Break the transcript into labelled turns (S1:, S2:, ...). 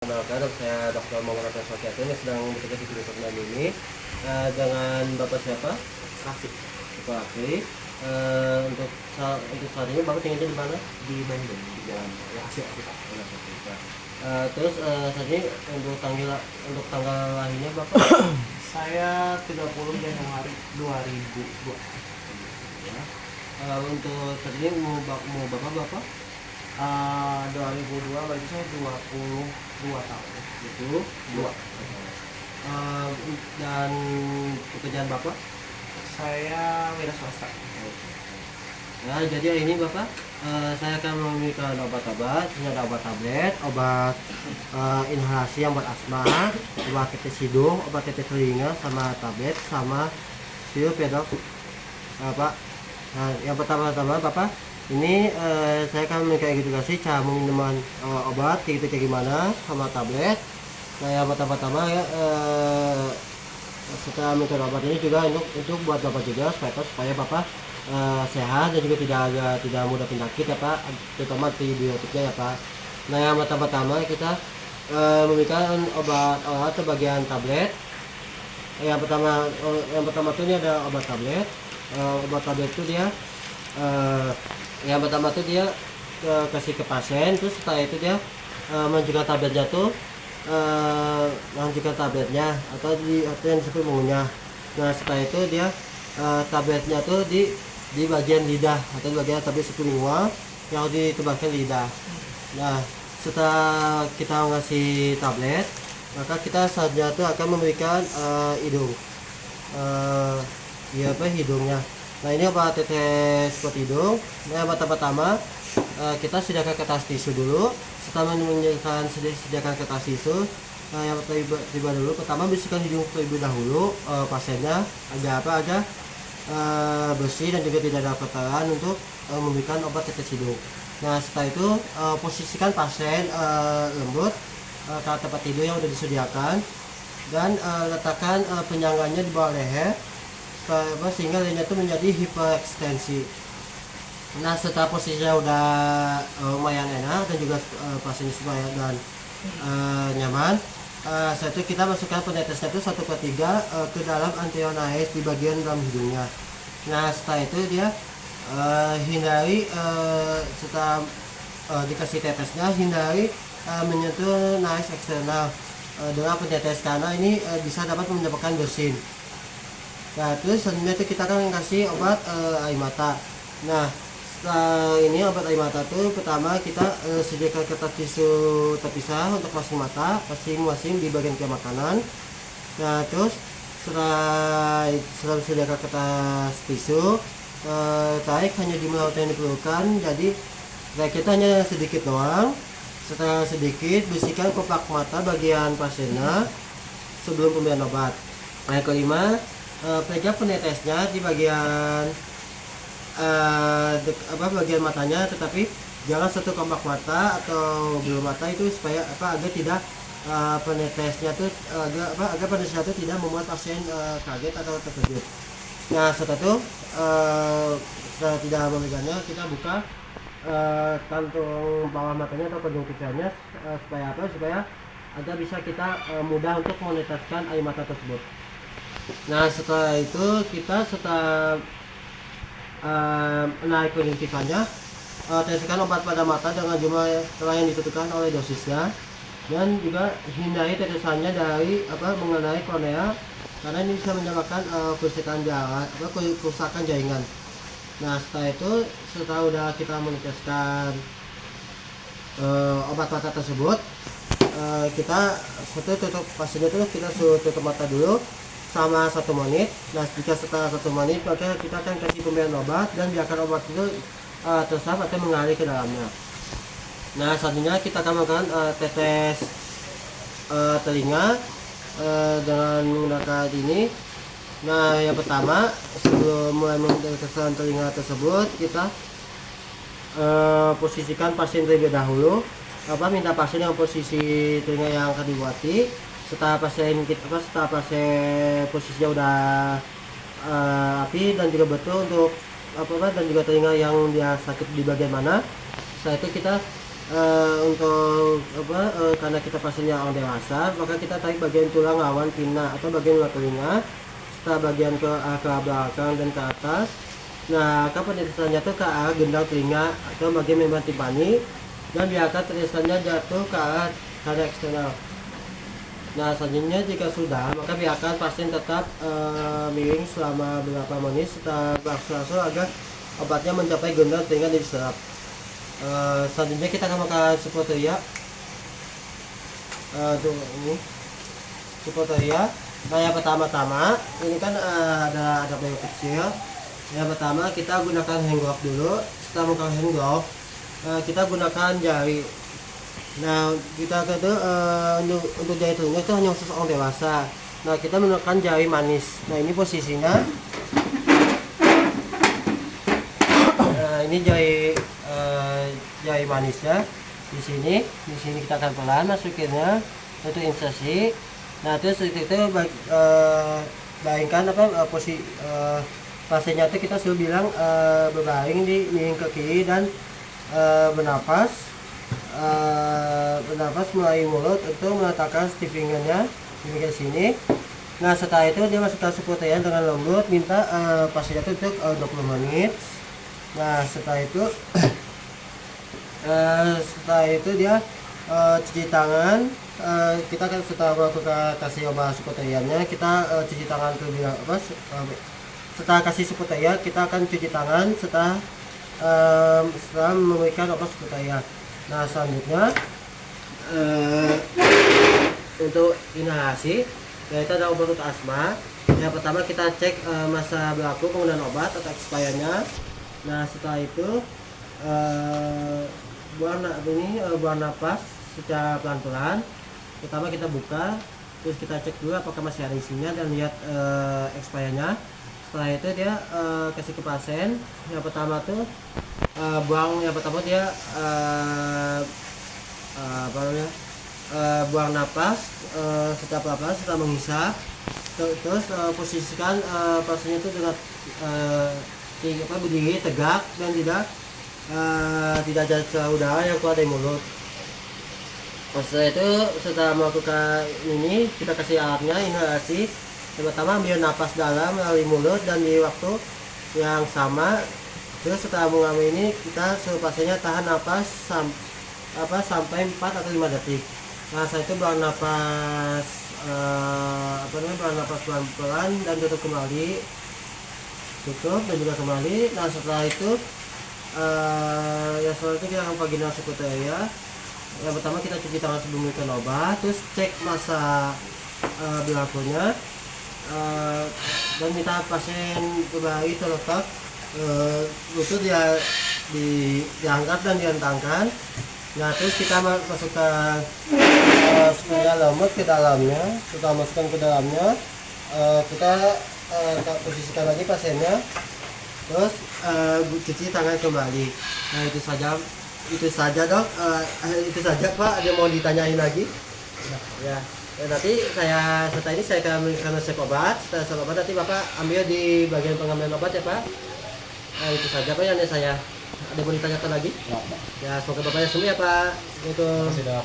S1: Kenalkan, saya Dr. Muhammad Swastiato yang sedang bekerja di Klinik Ferdinand ini dengan Bapak siapa?
S2: Rafiq
S1: Bapak Afif. Untuk saat ini Bapak tinggalnya di mana?
S2: di Bandung di Jalan ya Asia Afrika.
S1: Terus saat ini untuk tanggal lahirnya Bapak?
S2: Saya 30 Januari 2002.
S1: Ya. Untuk saat ini mau Bapak?
S2: 2002 berarti saya 22 tahun.
S1: Itu dua. Dan pekerjaan Bapak?
S2: Saya wira swasta.
S1: Ya, jadi ini Bapak, saya akan memberikan obat-obat, ada obat tablet, obat inhalasi yang buat asma, obat tetes hidung, obat tetes telinga, sama tablet, sama sirup ya dok. Pak, nah, yang pertama-tama Bapak, ini saya akan memberikan edukasi cara minum obat, kayak gimana, sama tablet. Nah, yang pertama-tama ya, setelah minum obat ini juga untuk buat Bapak juga supaya Bapak sehat dan juga tidak mudah penyakit ya Pak, terutama antibiotiknya ya Pak. Nah, yang pertama kita memberikan obat bagian tablet. Yang pertama tuh ini ada obat tablet. Obat tablet itu dia yang pertama tuh dia kasih ke pasien, terus setelah itu dia menunjukkan tabletnya tuh lanjutkan tabletnya atau yang disebut mengunyah. Nah, setelah itu dia tabletnya tuh di bagian lidah atau di bagian tablet sublingual yang ditebakkan lidah. Nah, setelah kita ngasih tablet, maka kita saja tuh akan memberikan hidung, hidungnya. Nah, ini obat tetes buat hidung. Nah, yang pertama kita sediakan kertas tisu dulu. Setelah sediakan kertas tisu, yang tiba dulu pertama bersihkan hidung terlebih dahulu pasiennya agak bersih dan juga tidak ada kotoran untuk memberikan obat tetes hidung. Nah, setelah itu posisikan pasien lembut ke tempat tidur yang sudah disediakan dan letakkan penyangganya di bawah leher sehingga lehernya itu menjadi hiperekstensi. Nah, setelah posisinya udah lumayan enak dan juga pasien supaya dan nyaman, setelah itu kita masukkan penetesnya itu 1/3 ke dalam anteonais di bagian dalam hidungnya. Nah, setelah itu dia hindari setelah dikasih tetesnya, hindari menyentuh nais eksternal dengan penetes karena ini bisa dapat menyebabkan bersin. Nah, terus selanjutnya itu kita akan kasih obat air mata. Nah, setelah ini obat air mata itu pertama kita sediakan kertas tisu terpisah untuk masing-masing di bagian kiri makanan. Nah, terus setelah sediakan kertas tisu, tarik hanya jumlah waktu yang diperlukan, jadi kita hanya sedikit doang. Setelah sedikit, bersihkan kotak mata bagian pasiennya sebelum pemberian obat. Nah, yang kelima, pegang penetesnya di bagian bagian matanya, tetapi jangan satu kotak mata atau belum mata itu supaya agar tidak penetesnya tuh agar penetesnya itu tidak membuat pasien kaget atau terkejut. Nah, setelah itu setelah tidak memegangnya, kita buka kantung bawah matanya atau konjungtivanya supaya agar bisa kita mudah untuk meneteskan air mata tersebut. Nah, setelah itu kita menarik konjungtivanya, teteskan obat pada mata dengan jumlah yang ditentukan oleh dosisnya, dan juga hindari tetesannya dari mengenai kornea karena ini bisa menyebabkan kerusakan jaringan. Nah, setelah udah kita meneteskan obat mata tersebut, kita tutup pasiennya itu kita suruh tutup mata dulu sama 1 menit. Nah, jika setelah 1 menit maka kita akan kasih pemberian obat dan biarkan obat itu tersap atau mengalir ke dalamnya. Nah, selanjutnya kita akan melakukan tetes telinga dengan menggunakan ini. Nah, yang pertama sebelum mulai meneteskan telinga tersebut, kita posisikan pasien terlebih dahulu. Minta pasien yang posisi telinga yang akan dibuati. Setelah pasien posisinya udah rapi dan juga betul untuk dan juga telinga yang dia sakit di bagian mana, setelah itu kita untuk karena kita pasiennya orang dewasa, maka kita tarik bagian tulang rawan pinna atau bagian luar telinga, serta bagian ke belakang dan ke atas. Nah, penirisannya tuh ke arah gendang telinga atau bagian membran timpani, dan biarkan penirisannya jatuh ke arah tanah eksternal. Nah, selanjutnya jika sudah, maka biarkan pasien tetap miring selama beberapa menit setelah berangsur-angsur agar obatnya mencapai gendang telinga dan diserap. Selanjutnya kita akan makan Supotria. Ini Supotria. Nah, yang pertama-tama ini kan ada bayi kecil. Yang pertama kita gunakan hand glove dulu. Setelah menggunakan hand glove, kita gunakan jari. Nah, kita untuk jari telinga itu hanya khusus orang dewasa. Nah, kita menggunakan jari manis. Nah, ini posisinya. Nah, ini jari manisnya di sini kita akan pelan masukinnya untuk insersi. Nah, terus itu bayangkan posisi pasiennya itu kita suruh bilang berbaring di miring ke kiri dan bernapas melalui mulut untuk meletakkan stick fingernya di sini. Nah, setelah itu dia masukkan Supotria dengan lembut, minta pasiennya itu untuk 20 menit. Nah, setelah itu dia cuci tangan. Kita kan setelah melakukan kasih obat Supotria-nya, kita cuci tangan terlebih setelah kasih Supotria kita akan cuci tangan setelah memberikan obat Supotria. Nah, selanjutnya untuk inhalasi, yaitu ada obat untuk asma. Yang pertama kita cek masa berlaku penggunaan obat atau expirednya. Nah, setelah itu buang napas secara pelan-pelan. Pertama kita buka, terus kita cek dulu apakah masih ada isinya dan lihat expirednya. Setelah itu dia kasih ke pasien. Yang pertama tuh dia buang napas secara pelan-pelan setelah menghisap. Terus posisikan pasiennya itu dengan berdiri tegak dan tidak ada udara yang keluar dari mulut. Setelah itu, setelah melakukan ini, kita kasih alatnya inhalasi. Yang pertama ambil napas dalam melalui mulut dan di waktu yang sama. Terus setelah mengambil ini, kita suruh pasiennya tahan napas sampai 4 atau 5 detik. Nah, setelah itu buang napas pelan-pelan dan tutup kembali. Tutup dan juga kembali. Nah, setelah itu kita akan vaginal Supotria. Yang pertama kita cuci tangan sebelum memberikan obat, terus cek masa berlakunya, dan minta pasien kembali terletak lutut diangkat dan dientangkan. Nah, terus kita masukkan Supotria lembut ke dalamnya. Setelah masukkan ke dalamnya, kita posisikan lagi pasiennya, terus cuci tangan kembali. Nah, itu saja dok. Itu saja Pak. Ada mau ditanyain lagi? Ya. Nanti setelah ini saya akan memberikan resep obat. Setelah resep obat nanti Bapak ambil di bagian pengambilan obat ya Pak. Nah, itu saja Pak yang saya. Ada mau ditanyakan lagi? Ya, semoga Bapaknya sembuh ya Pak. Itu.
S2: Sudah